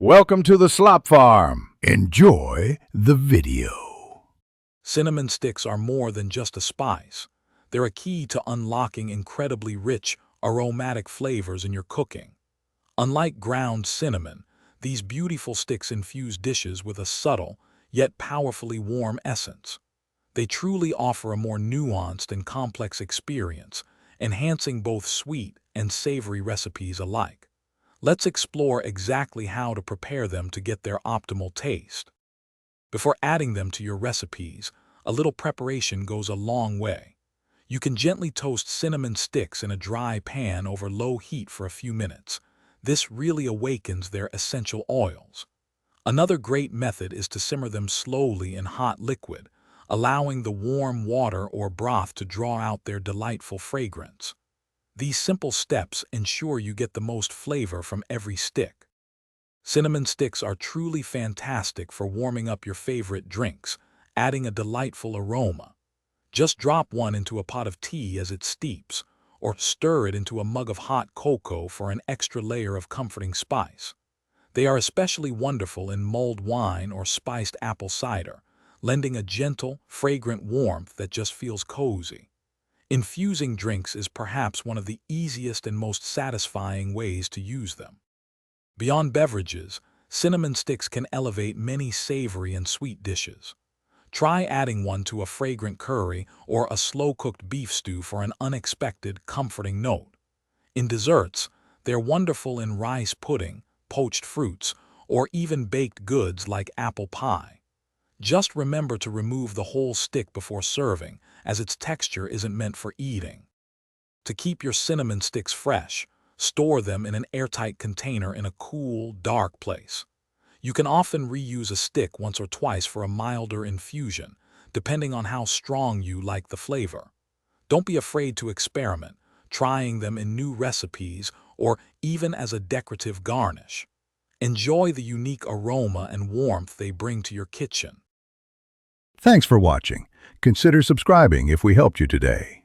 Welcome to the Slop Farm. Enjoy the video. Cinnamon sticks are more than just a spice. They're a key to unlocking incredibly rich, aromatic flavors in your cooking. Unlike ground cinnamon, these beautiful sticks infuse dishes with a subtle, yet powerfully warm essence. They truly offer a more nuanced and complex experience, enhancing both sweet and savory recipes alike. Let's explore exactly how to prepare them to get their optimal taste. Before adding them to your recipes, a little preparation goes a long way. You can gently toast cinnamon sticks in a dry pan over low heat for a few minutes. This really awakens their essential oils. Another great method is to simmer them slowly in hot liquid, allowing the warm water or broth to draw out their delightful fragrance. These simple steps ensure you get the most flavor from every stick. Cinnamon sticks are truly fantastic for warming up your favorite drinks, adding a delightful aroma. Just drop one into a pot of tea as it steeps, or stir it into a mug of hot cocoa for an extra layer of comforting spice. They are especially wonderful in mulled wine or spiced apple cider, lending a gentle, fragrant warmth that just feels cozy. Infusing drinks is perhaps one of the easiest and most satisfying ways to use them. Beyond beverages, cinnamon sticks can elevate many savory and sweet dishes. Try adding one to a fragrant curry or a slow-cooked beef stew for an unexpected, comforting note. In desserts, they're wonderful in rice pudding, poached fruits, or even baked goods like apple pie. Just remember to remove the whole stick before serving, as its texture isn't meant for eating. To keep your cinnamon sticks fresh, store them in an airtight container in a cool, dark place. You can often reuse a stick once or twice for a milder infusion, depending on how strong you like the flavor. Don't be afraid to experiment, trying them in new recipes or even as a decorative garnish. Enjoy the unique aroma and warmth they bring to your kitchen. Thanks for watching. Consider subscribing if we helped you today.